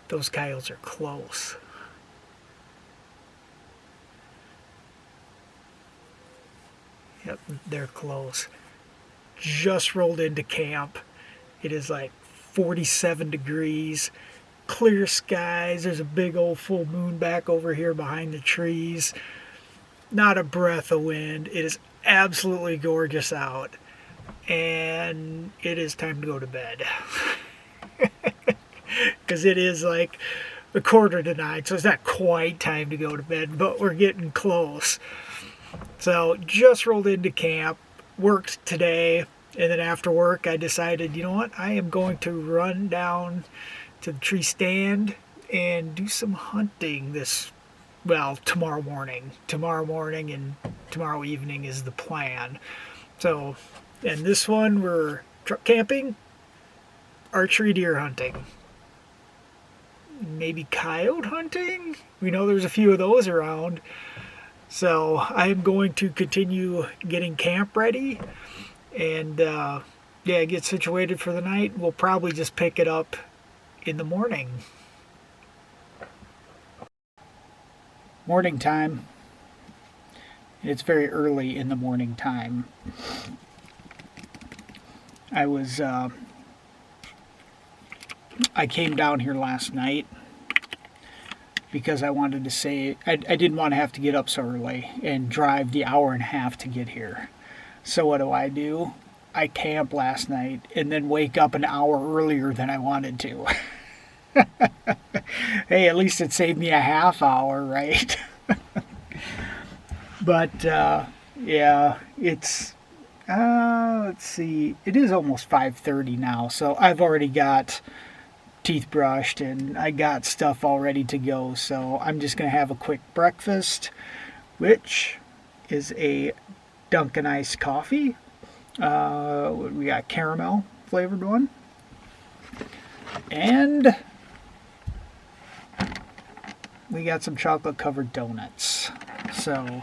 Those coyotes are close. Yep, they're close. Just rolled into camp. It is like 47 degrees, clear skies. There's a big old full moon back over here behind the trees. Not a breath of wind. It is absolutely gorgeous out. And it is time to go to bed. Because it is like a 8:45, so it's not quite time to go to bed, but we're getting close. So just rolled into camp, worked today, and then after work I decided, you know what, I am going to run down to the tree stand and do some hunting tomorrow morning. Tomorrow morning and tomorrow evening is the plan. So, and this one we're truck camping, archery deer hunting. Maybe coyote hunting? We know there's a few of those around. So I'm going to continue getting camp ready and get situated for the night. We'll probably just pick it up in the morning. Morning time. It's very early in the morning time. I came down here last night because I wanted to say I didn't want to have to get up so early and drive the hour and a half to get here. So what do? I camp last night and then wake up an hour earlier than I wanted to. Hey, at least it saved me a half hour, right? But it's let's see, it is almost 5:30 now, so I've already got teeth brushed and I got stuff all ready to go. So I'm just gonna have a quick breakfast, which is a Dunkin' iced coffee. We got caramel flavored one, and we got some chocolate covered donuts. So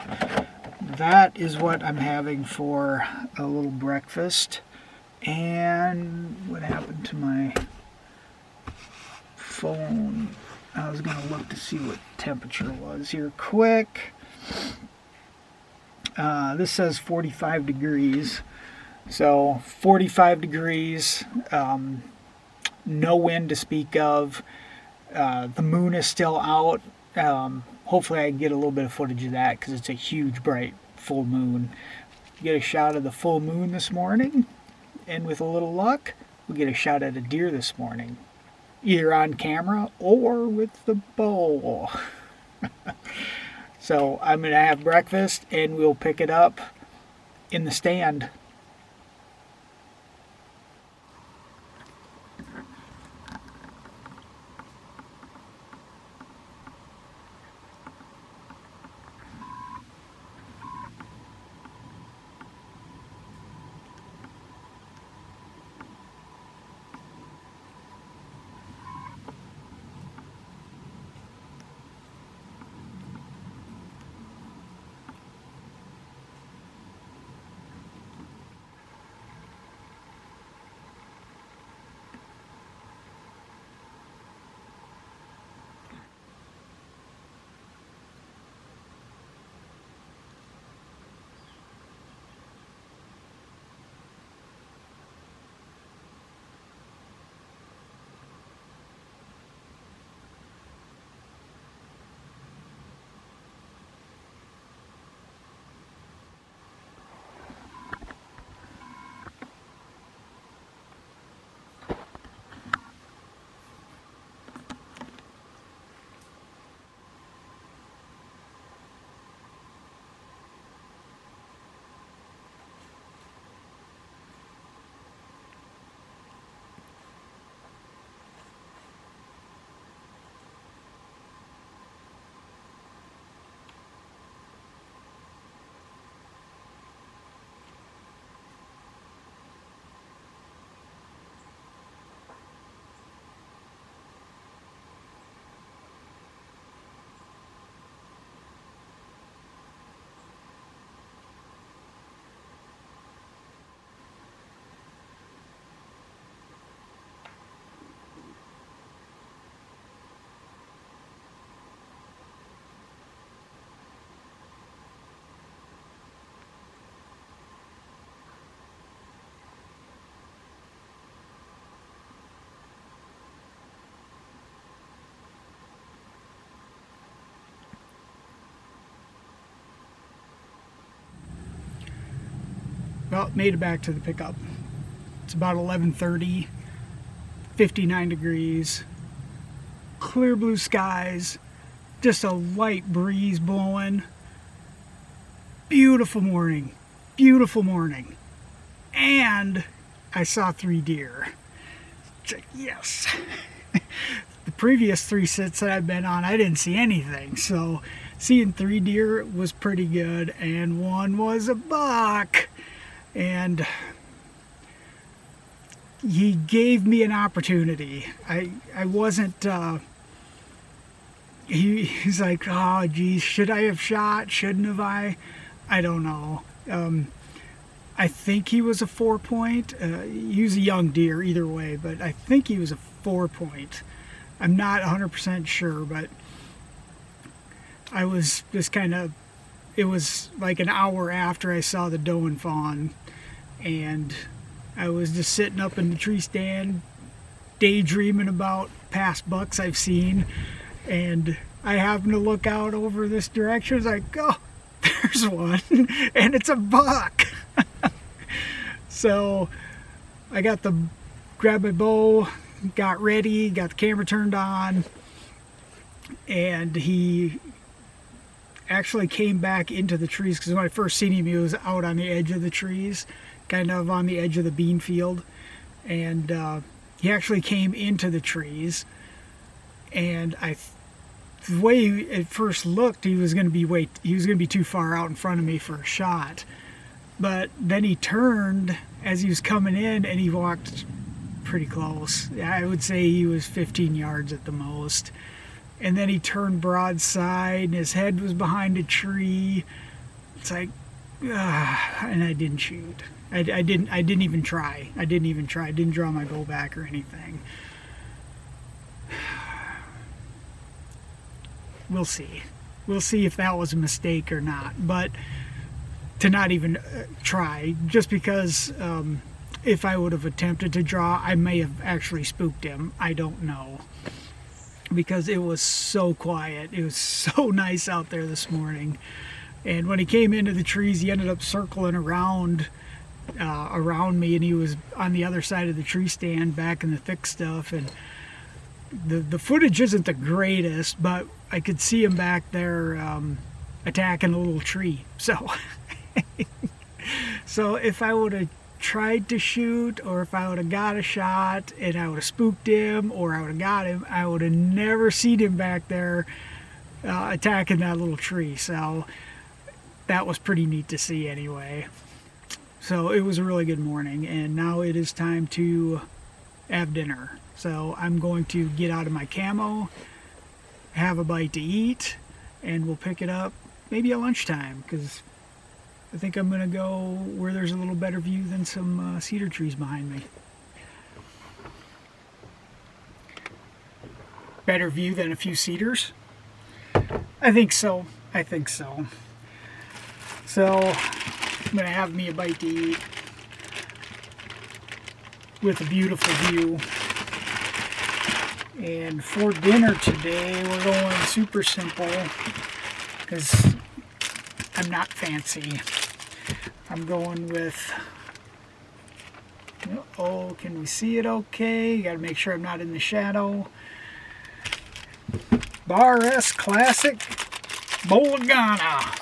that is what I'm having for a little breakfast. And what happened to my phone? I was going to look to see what temperature was here quick. This says 45 degrees. So 45 degrees, no wind to speak of. The moon is still out. Hopefully I can get a little bit of footage of that because it's a huge, bright, full moon. Get a shot of the full moon this morning, and with a little luck, we'll get a shot at a deer this morning, either on camera or with the bow. So I'm going to have breakfast, and we'll pick it up in the stand. Well, made it back to the pickup. It's about 11:30, 59 degrees, clear blue skies, just a light breeze blowing. Beautiful morning, beautiful morning. And I saw 3 deer. It's like, yes. The previous 3 sits that I've been on, I didn't see anything. So seeing 3 deer was pretty good, and one was a buck. And he gave me an opportunity. I wasn't, he's like, oh geez, should I have shot? Shouldn't have I? I don't know. I think he was a 4-point. He was a young deer either way, but I think he was a 4-point. I'm not 100% sure, but I was just kind of, it was like an hour after I saw the doe and fawn, and I was just sitting up in the tree stand daydreaming about past bucks I've seen, and I happened to look out over this direction. It's like, oh, there's one, and it's a buck. So I grabbed my bow, got ready, got the camera turned on, and he actually came back into the trees, because when I first seen him, he was out on the edge of the trees, kind of on the edge of the bean field, and he actually came into the trees, and the way it first looked, he was going to be too far out in front of me for a shot. But then he turned as he was coming in, and he walked pretty close. I would say he was 15 yards at the most. And then he turned broadside, and his head was behind a tree. It's like, and I didn't shoot. I didn't even try. I didn't draw my bow back or anything. We'll see. We'll see if that was a mistake or not. But to not even try, just because if I would have attempted to draw, I may have actually spooked him. I don't know. Because it was so quiet. It was so nice out there this morning. And when he came into the trees, he ended up circling around me, and he was on the other side of the tree stand back in the thick stuff. And the footage isn't the greatest, but I could see him back there attacking a little tree. So if I would have tried to shoot, or if I would have got a shot and I would have spooked him, or I would have got him, I would have never seen him back there attacking that little tree. So that was pretty neat to see anyway. So it was a really good morning, and now it is time to have dinner. So I'm going to get out of my camo, have a bite to eat, and we'll pick it up maybe at lunchtime, because I think I'm going to go where there's a little better view than some cedar trees behind me. Better view than a few cedars? I think so. So I'm going to have me a bite to eat with a beautiful view. And for dinner today, we're going super simple, because I'm not fancy. I'm going with, oh, can we see it okay? Got to make sure I'm not in the shadow. Bar S Classic Bolagana.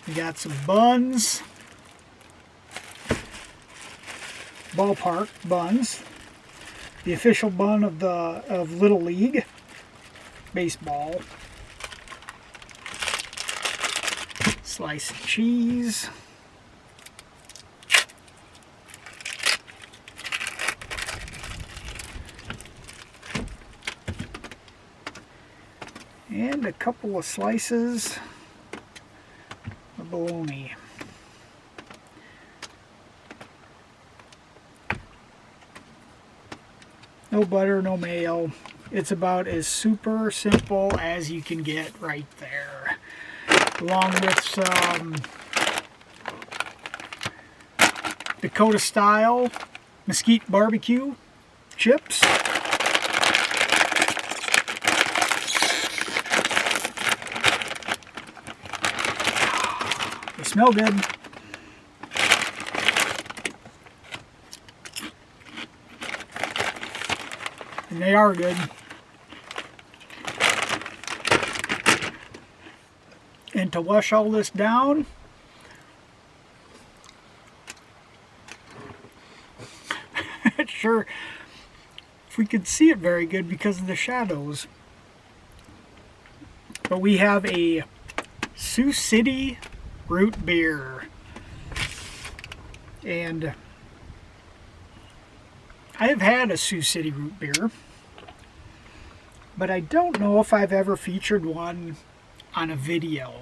We got some buns. Ballpark buns. The official bun of Little League baseball. Slice of cheese. And a couple of slices of bologna. No butter, no mayo. It's about as super simple as you can get right there. Along with some Dakota style mesquite barbecue chips. They smell good. And they are good. And to wash all this down, sure, if we could see it very good because of the shadows. But we have a Sioux City root beer. And I have had a Sioux City root beer, but I don't know if I've ever featured one on a video.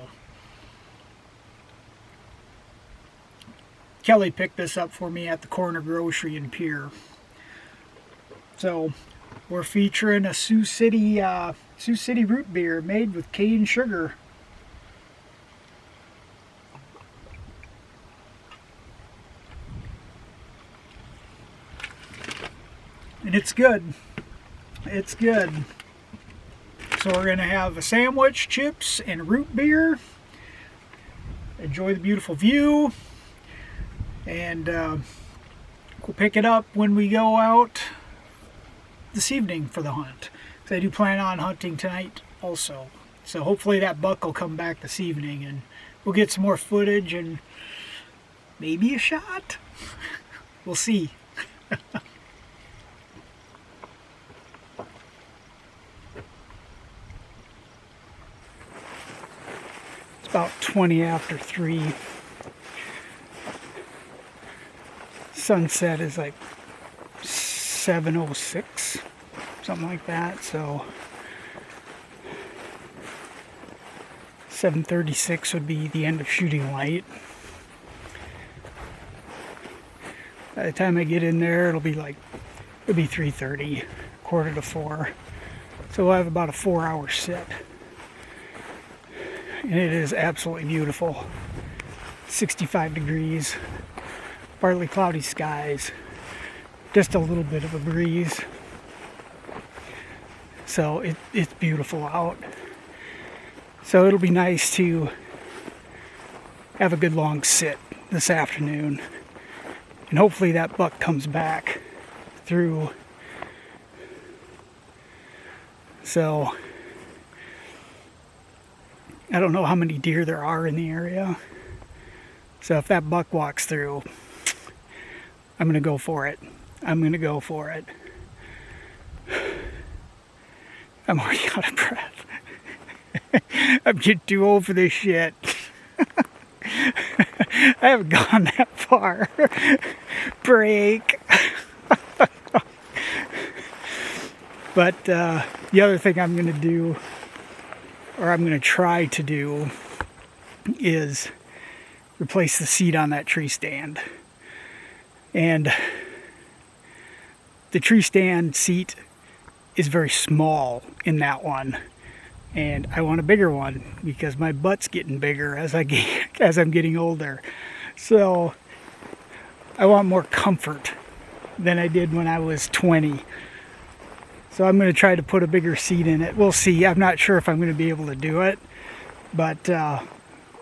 Kelly picked this up for me at the corner grocery in Pierre. So we're featuring a Sioux City root beer made with cane sugar. And it's good. It's good. So we're going to have a sandwich, chips, and root beer. Enjoy the beautiful view. And we'll pick it up when we go out this evening for the hunt. So I do plan on hunting tonight also. So hopefully that buck will come back this evening and we'll get some more footage and maybe a shot. We'll see. It's about 20 after 3. Sunset is like 7:06, something like that. So 7:36 would be the end of shooting light. By the time I get in there, it'll be 3:30, 3:45. So we'll have about a 4-hour sit. And it is absolutely beautiful. 65 degrees, partly cloudy skies, just a little bit of a breeze. So it's beautiful out. So it'll be nice to have a good long sit this afternoon. And hopefully that buck comes back through. So I don't know how many deer there are in the area. So if that buck walks through, I'm going to go for it. I'm going to go for it. I'm already out of breath. I'm getting too old for this shit. I haven't gone that far. Break. But the other thing I'm going to do, or I'm going to try to do, is replace the seat on that tree stand. And the tree stand seat is very small in that one. And I want a bigger one because my butt's getting bigger as I'm getting older. So I want more comfort than I did when I was 20. So I'm going to try to put a bigger seat in it. We'll see. I'm not sure if I'm going to be able to do it, but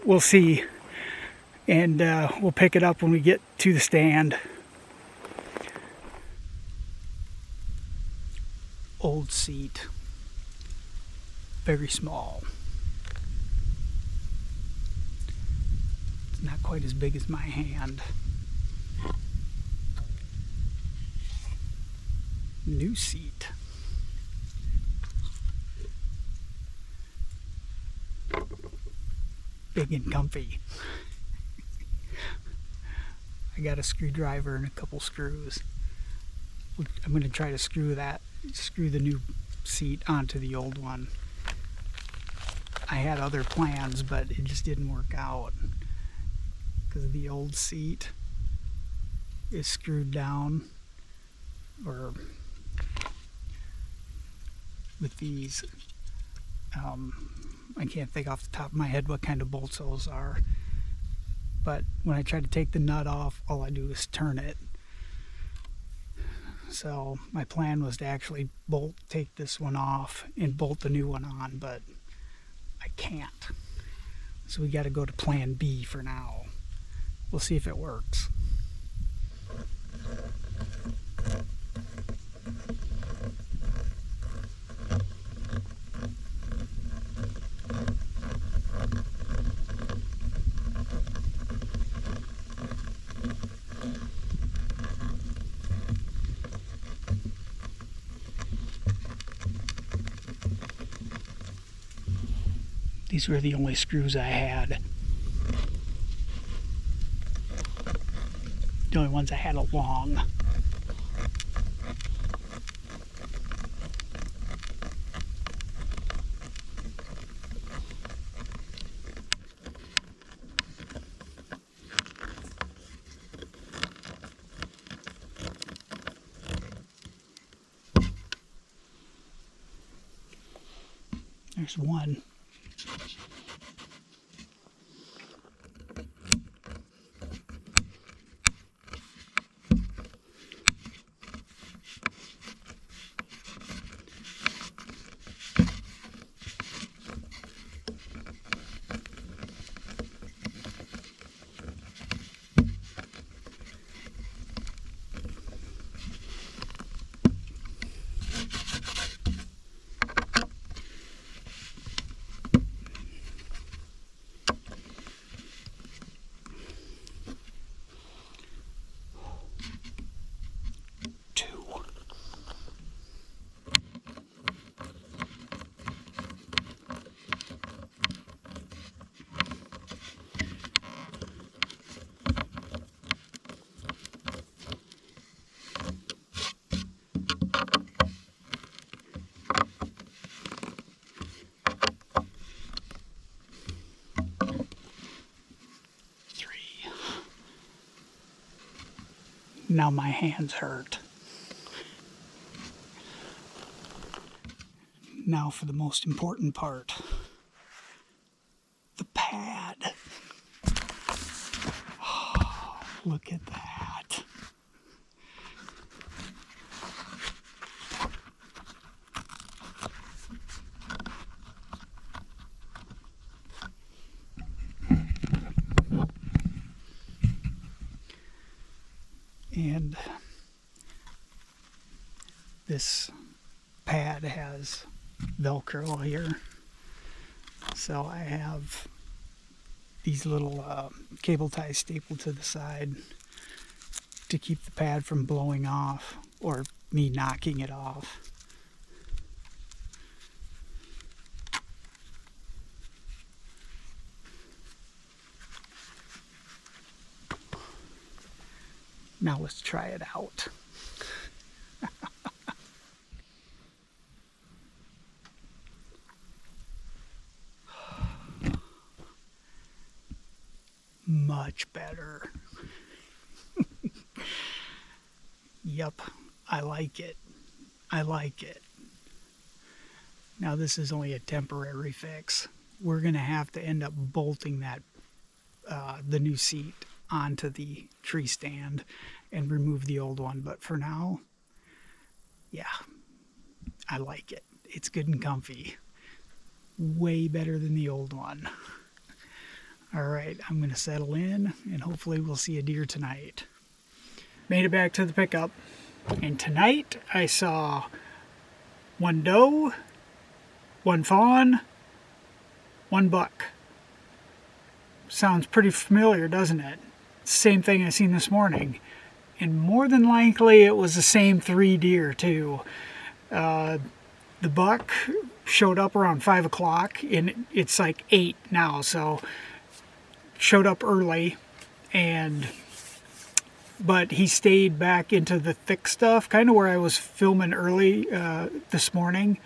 we'll see. And we'll pick it up when we get to the stand. Old seat. Very small. It's not quite as big as my hand. New seat. Big and comfy. I got a screwdriver and a couple screws. I'm going to try to screw the new seat onto the old one. I had other plans, but it just didn't work out because the old seat is screwed down, or with these, I can't think off the top of my head what kind of bolts those are, but when I try to take the nut off, all I do is turn it. So my plan was to actually take this one off and bolt the new one on, but I can't. So we got to go to plan B for now. We'll see if it works. These were the only screws I had. The only ones I had along. There's one. Now my hands hurt. Now for the most important part. The pad. Oh, look at that. And this pad has Velcro here. So I have these little cable ties stapled to the side to keep the pad from blowing off or me knocking it off. Now let's try it out. Much better. Yep, I like it. I like it. Now this is only a temporary fix. We're gonna have to end up bolting that the new seat onto the tree stand and remove the old one, but for now, yeah, I like it. It's good and comfy. Way better than the old one. All right, I'm going to settle in and hopefully we'll see a deer tonight. Made it back to the pickup, and tonight I saw one doe, one fawn, one buck. Sounds pretty familiar, doesn't it? Same thing I seen this morning. And more than likely it was the same 3 deer too. The buck showed up around 5 o'clock and it's like 8 now, so showed up early, but he stayed back into the thick stuff, kind of where I was filming early this morning,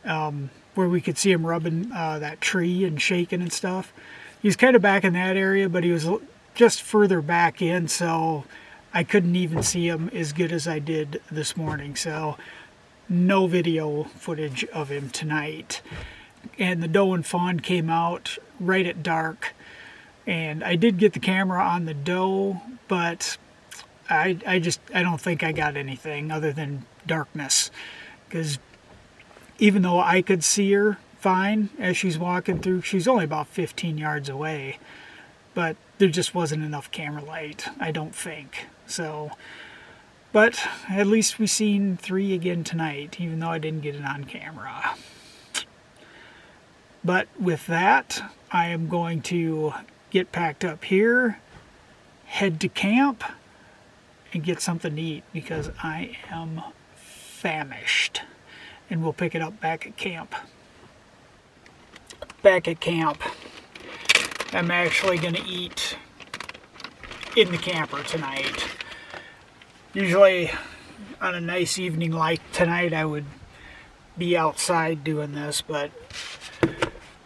where we could see him rubbing that tree and shaking and stuff. He was kind of back in that area, but he was just further back in, so I couldn't even see him as good as I did this morning. So no video footage of him tonight. And the doe and fawn came out right at dark, and I did get the camera on the doe, but I don't think I got anything other than darkness, because even though I could see her fine as she's walking through. She's only about 15 yards away, but there just wasn't enough camera light, I don't think. So, but at least we seen 3 again tonight, even though I didn't get it on camera. But with that, I am going to get packed up here, head to camp, and get something to eat because I am famished. And we'll pick it up back at camp. Back at camp, I'm actually going to eat in the camper tonight. Usually on a nice evening like tonight I would be outside doing this, but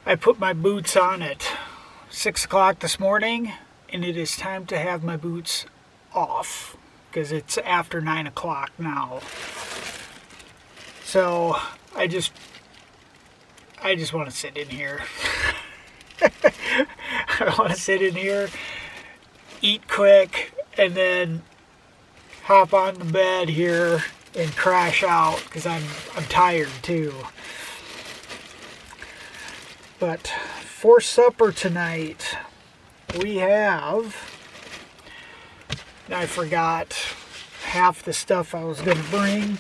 I put my boots on at 6 o'clock this morning, and it is time to have my boots off because it's after 9 o'clock now. So I just want to sit in here. I want to sit in here, eat quick, and then hop on the bed here and crash out because I'm tired too. But for supper tonight, we have, I forgot half the stuff I was going to bring.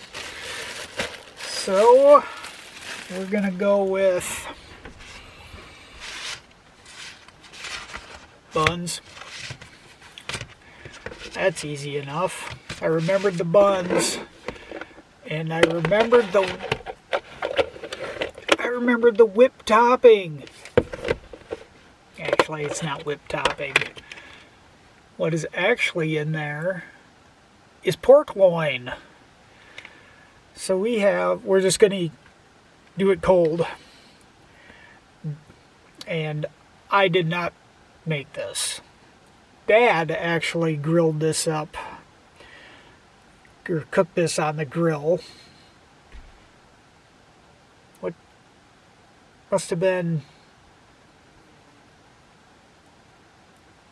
So we're going to go with buns. That's easy enough. I remembered the buns, and I remembered the whip topping. Actually, it's not whip topping. What is actually in there is pork loin. So we're just going to do it cold. And I did not make this. Dad actually grilled this up, or cooked this on the grill. What must have been,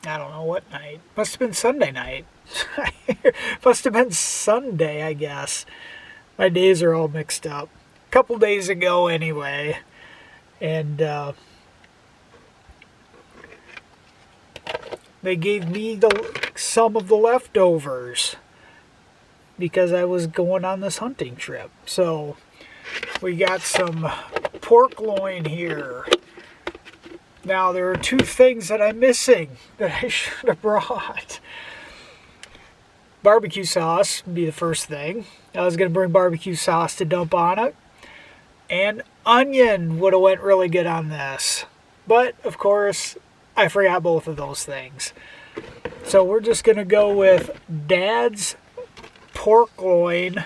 I don't know what night. Must have been Sunday night. Must have been Sunday, I guess. My days are all mixed up. A couple days ago anyway. And they gave me some of the leftovers because I was going on this hunting trip. So we got some pork loin here. Now there are 2 things that I'm missing that I should have brought. Barbecue sauce would be the first thing. I was going to bring barbecue sauce to dump on it. And onion would have went really good on this. But, of course, I forgot both of those things. So we're just going to go with Dad's pork loin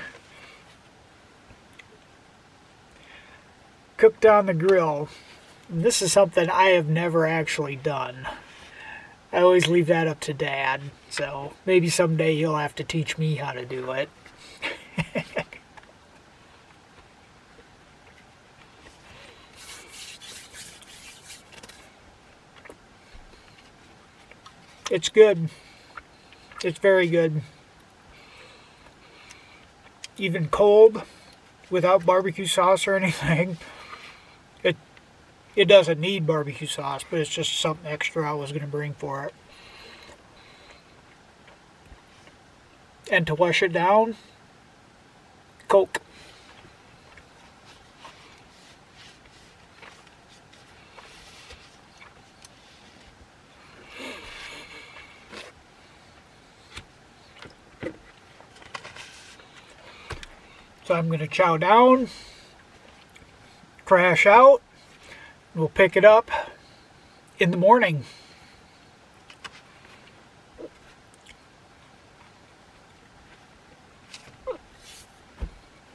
cooked on the grill. And this is something I have never actually done. I always leave that up to Dad. So maybe someday he'll have to teach me how to do it. It's good. It's very good. Even cold, without barbecue sauce or anything. It doesn't need barbecue sauce, but it's just something extra I was going to bring for it. And to wash it down, Coke. So I'm going to chow down, crash out. We'll pick it up in the morning.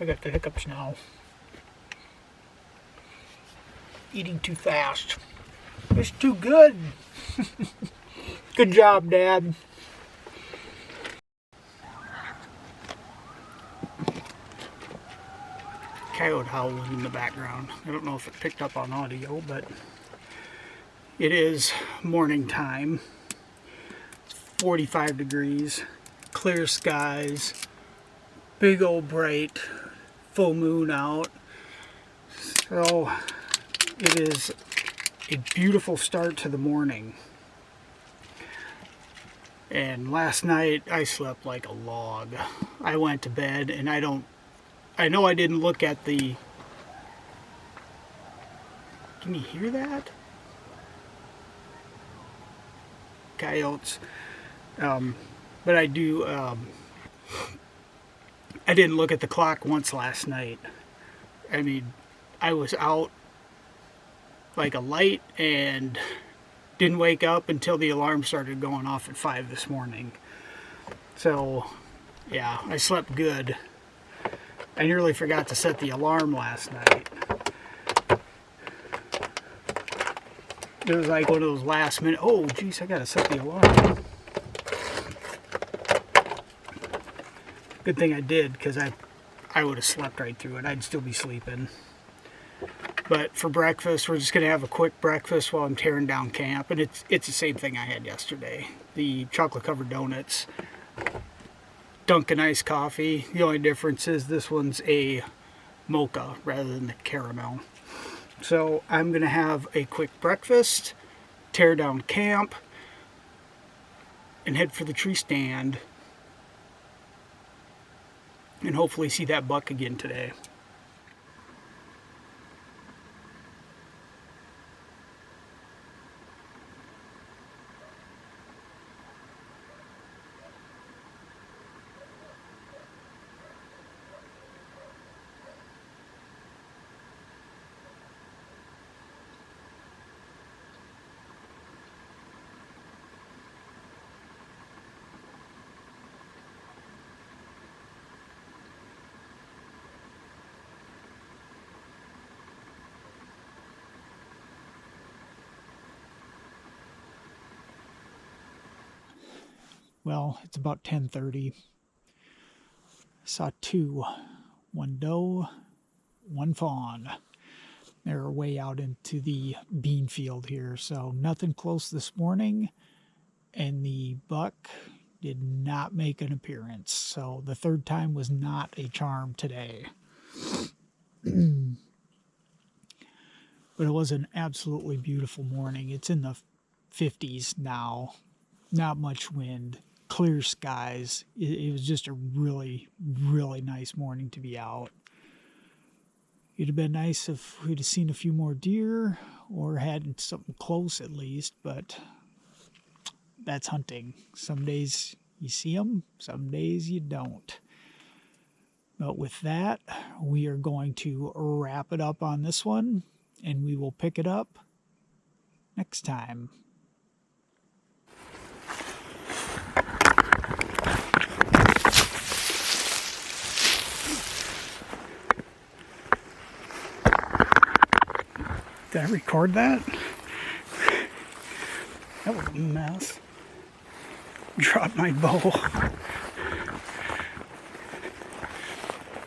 I got the hiccups now. Eating too fast. It's too good. Good job, Dad. Coyote howling in the background. I don't know if it picked up on audio, but it is morning time. It's 45 degrees, clear skies, big old bright full moon out. So It is a beautiful start to the morning. And last night I slept like a log. I went to bed and I know I didn't look at the... Can you hear that? Coyotes. But I didn't look at the clock once last night. I mean, I was out like a light and didn't wake up until the alarm started going off at 5 this morning. So, yeah, I slept good. I nearly forgot to set the alarm last night. It was like one of those last minute, oh geez, I gotta set the alarm. Good thing I did, because I would have slept right through it. I'd still be sleeping. But for breakfast, we're just going to have a quick breakfast while I'm tearing down camp. And it's the same thing I had yesterday. The chocolate-covered donuts, Dunkin' iced coffee. The only difference is this one's a mocha rather than the caramel. So I'm going to have a quick breakfast, tear down camp, and head for the tree stand. And hopefully see that buck again today. Well, it's about 10:30. Saw two, one doe, one fawn. They're way out into the bean field here, so nothing close this morning. And the buck did not make an appearance, so the third time was not a charm today. But it was an absolutely beautiful morning. It's in the 50s now, not much wind, clear skies. It was just a really, really nice morning to be out. It'd have been nice if we'd have seen a few more deer or had something close at least, but that's hunting. Some days you see them, some days you don't. But with that, we are going to wrap it up on this one, and we will pick it up next time. Did I record that? That was a mess. Dropped my bow.